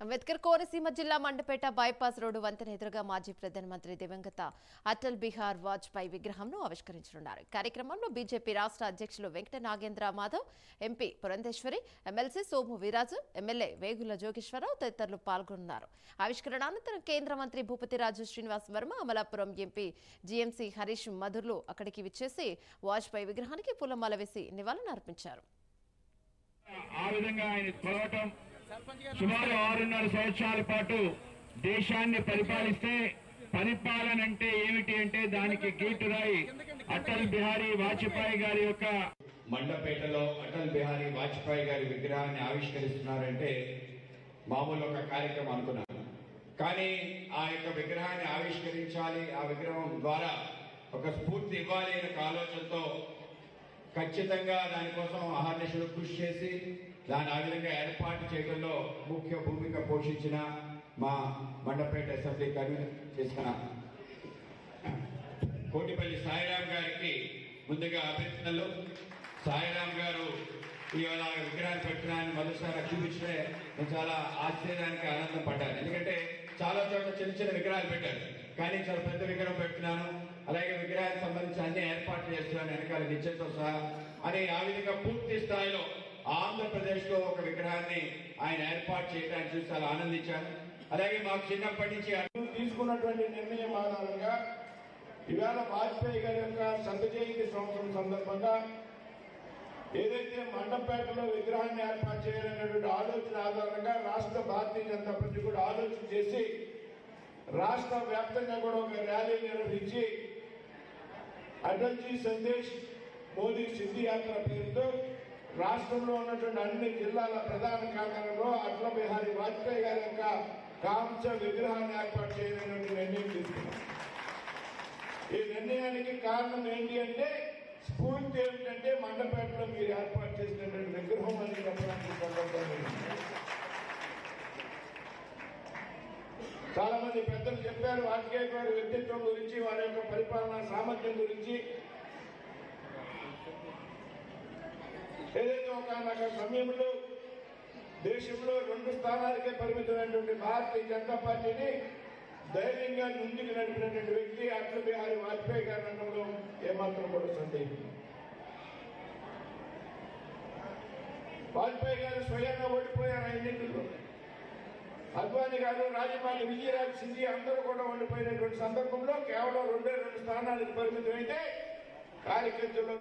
అంబేద్కర్ కోనసీమ జిల్లా Mandapeta bypass road వంతెన ఎదురుగా మాజీ ప్రధానమంత్రి దివంగత అటల్ బిహార్ వాజ్పేయి విగ్రహంను ఆవిష్కరించనున్నారు. కార్యక్రమంలో బీజేపీ రాష్ట్ర అధ్యక్షులు Venkata Nagendra Madhav, MP Purandeswari, MLC Somu Veerraju, MLA Vegulla Jogeswararao తదితరులు పాల్గొన్నారు. ఆవిష్కరణ అనంతరం కేంద్ర మంత్రి భూపతిరాజు శ్రీనివాస్ వర్మ, అమలాపురం ఎంపీ జీఎంసీ హరీష్ మధుర్లు అక్కడికి విచ్చేసి వాజ్పేయి విగ్రహానికి పూలమాల వేసి నివాళులర్పించారు. సుమారు 6.5 సంవత్సరాల పాటు దేశాన్ని పరిపాలిస్తే పరిపాలన అంటే ఏమిటి అంటే దానికి గీటురాయి అటల్ బిహారీ వాజ్పేయి గారి యొక్క మండపేటలో అటల్ బిహారీ వాజ్పేయి గారి విగ్రహాన్ని ఆవిష్కరిస్తున్నారంటే మామూలు ఒక కార్యక్రమం అనుకున్నాను. కానీ ఆ యొక్క విగ్రహాన్ని ఆవిష్కరించాలి, ఆ విగ్రహం ద్వారా ఒక స్ఫూర్తి ఇవ్వాలి అనే ఆలోచనతో ఖచ్చితంగా దానికోసం అహర్నిశలు కృషి చేసి దాని ఆ విధంగా ఏర్పాటు చేయడంలో ముఖ్య భూమిక పోషించిన మా మండపేట అసెంబ్లీ కన్వీనర్ చేసిన కోటిపల్లి సాయిరాం గారికి ముందుగా అభినందనలు. సాయిరాం గారు ఇవాళ విగ్రహాన్ని పెట్టడానికి మొదటిసారి చూపించే నేను చాలా ఆశ్చర్యానికి ఆనందం పడ్డాను. ఎందుకంటే చాలా చోట్ల చిన్న చిన్న విగ్రహాలు పెట్టారు, కానీ చాలా పెద్ద విగ్రహం పెడుతున్నాను, అలాగే విగ్రహానికి సంబంధించి అన్ని ఏర్పాట్లు చేస్తున్నాను వెనకాల నిశ్చయంతో సహా అని ఆ విధంగా పూర్తి స్థాయిలో ఆంధ్రప్రదేశ్ లో ఒక విగ్రహాన్ని ఆయన ఏర్పాటు చేయడానికి చూసి చాలా ఆనందించాను. అలాగే మాకు చిన్నప్పటి నుంచి తీసుకున్నటువంటి నిర్ణయం ఆధారంగా ఇవాళ వాజ్పేయి గారి యొక్క 100వ జయంతి సంవత్సరం సందర్భంగా ఏదైతే మండపేటలో విగ్రహాన్ని ఏర్పాటు చేయాలనేటువంటి ఆలోచన ఆధారంగా రాష్ట్ర భారతీయ జనతా పార్టీ కూడా ఆలోచన చేసి రాష్ట్ర వ్యాప్తంగా కూడా ఒక ర్యాలీ నిర్వహించి అటల్జీ సందేశ్ మోదీ సిద్ధి యాత్ర పేరుతో రాష్ట్రంలో ఉన్నటువంటి అన్ని జిల్లాల ప్రధాన కేంద్రాలలో అటల్ బిహారీ వాజ్పేయి గారి యొక్క కాంస్య విగ్రహాన్ని ఏర్పాటు చేయాలనే నిర్ణయం తీసుకున్నాం. ఈ నిర్ణయానికి కారణం ఏంటి అంటే స్ఫూర్తి ఏమిటంటే మండపేటలో మీరు ఏర్పాటు చేసినటువంటి విగ్రహం అని చెప్పడానికి సందర్భంగా చాలా మంది పెద్దలు చెప్పారు. వాజ్పేయి గారి వ్యక్తిత్వం గురించి, వారి యొక్క పరిపాలనా సామర్థ్యం గురించి. ఏదైతే ఒక సమయంలో దేశంలో 2 స్థానాలకే పరిమితమైనటువంటి భారతీయ జనతా పార్టీని ధైర్యంగా ముందుకు నడిపినటువంటి వ్యక్తి అటల్ బిహారీ వాజ్పేయి గారి అనడంలో ఏమాత్రం కూడా సందేహం. వాజ్పేయి గారు స్వయంగా ఓడిపోయారు ఎన్నికల్లో. అద్వానీ గారు, రాజమాలి విజయరాజ్ సింధియా అందరూ కూడా ఓడిపోయినటువంటి సందర్భంలో కేవలం 2 స్థానాలకు పరిమితమైతే కార్యకర్తలు